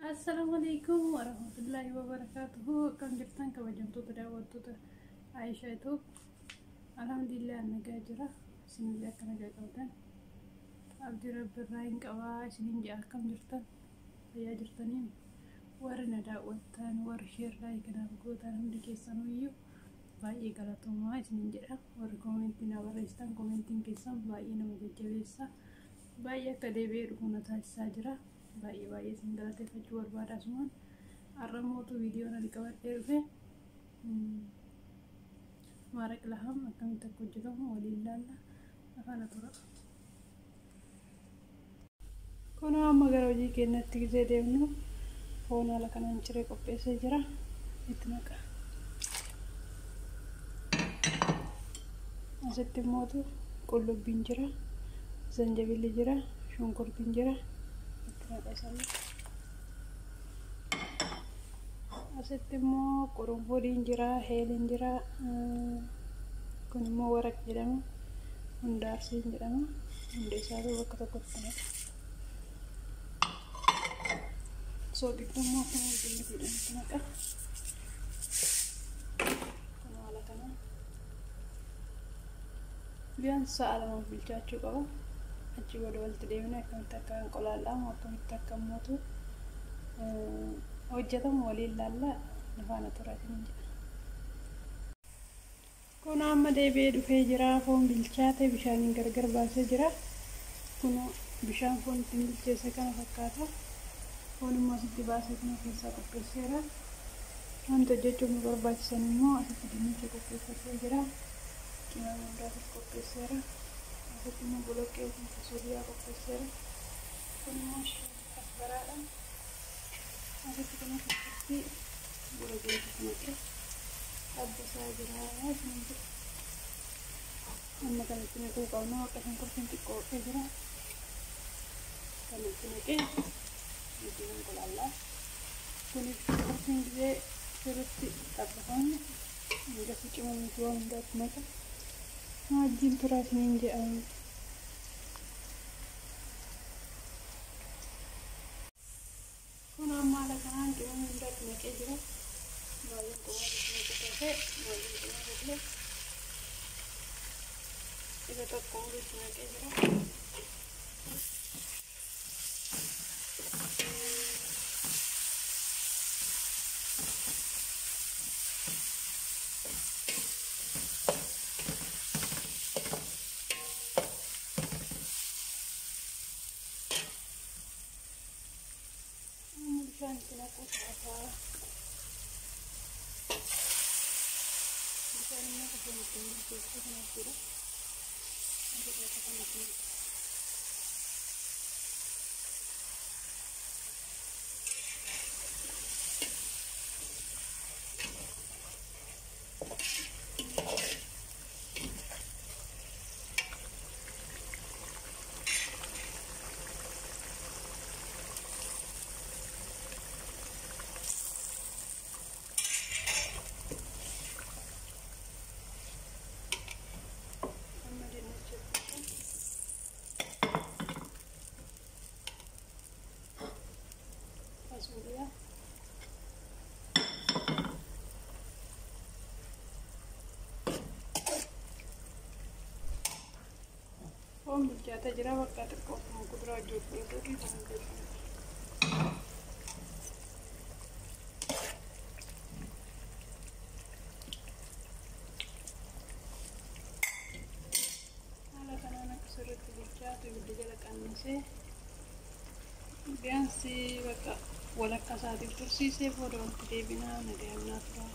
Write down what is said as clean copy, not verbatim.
Assalamualaikum warahmatullahi wabarakatuh. Kam jirtan kabajamtoota daawwattoota Aisha YouTube. Alhamdulillah nagaa jira. Isinillee akka nagaa qabdan. Abdii Rabbiirraa hin qabaa. Isinin jaa akkam jirtan? Fayyaa jirtanii? Warri na daawwattan, warri sheerraa kanaaf gootan hundi keessaniyyuu baay'ee galatoomaa isinin jedha. Warri koomentii na barreessitan koomentiin keessan baay'ee nama jajjabeessa. Baay'ee akka deebi'ee dhufu na taasisaa jira. Baay'ee isin galateeffachuu barbaada asumaan arramootu viidiyoo na qabadhee dhufe maraq laham akkamitti akka hojjetamu waliin ilaalla afaan tura. Kun amma gara hojii keenyatti gisee deemnu foon haala kanaan ciree qopheessee jira itti naqa. Asitti immoo qullubbiin jira, zanjabilli jira, shunkurtiin jira. Asitti immoo qurunfudiin jira, heeliin jira, kun immoo waraq jedhama, hundaarsiin jedhama. Hundi isaatu bakka tokkotti naqa. Sooddiitti immoo kun dinniitti naqa. Kun haala kanaa biyaan sa'a lamaaf bilchaachuu qaba. Achi booda walitti deemnee akkamitti akka qolaallaamu akkamitti akka mootu hojjetamu waliin ilaalla afaan turaatiin jedha. Kun amma deebi'ee dhufee jira. Foon bilchaate bishaaniin gargar baasee jira. Kun bishaan foon ittiin bilcheesse kana fakkaata. Foon immoo asitti baasee kana keessaa qopheesseera. Wanta hojjechuuf nu barbaachisan immoo asitti dinnicha qopheeffachuu jira. Qimama hundaatis qopheesseera. Asitti immoo boloqqee suuriyaa qopheesseera. Kun immoo asbaraadha. Asitti kana keessatti boloqqee naqee addasaa jira. Amma kanatti naquu qabna. Akka shunkurtiin xiqqoo qopheessee jira. Kanatti naqee ittiin qolaallaa. Kunis shunkurtiin gisee sirriitti xabbafamu hangasi cimamuufi waan hundaatti naqa. Wajjin turaa isiniin jedhamu. Kun amma haala kanaan cimamu hundaatti naqee jira. Baay'een qomaatiif naqatee baay'een qomaatiif isa tokko walitti naqee jira. Bishaan itti naquuf hafaa. Bishaan inni akka foon ittiin bilcheessuu kan jechuudha. Asirratti kan itti naqu. Suuriyaa. Foon bilchaatee jira. Bakka xiqqoo kuduraa hojjechuutii kan hojjetu. Haala kanaan akka sirriitti bilchaatu ibidda jala qannisee biyaansi bakka walakka isaatiif tursiisee booda walitti deebinaa nagaannaa tura.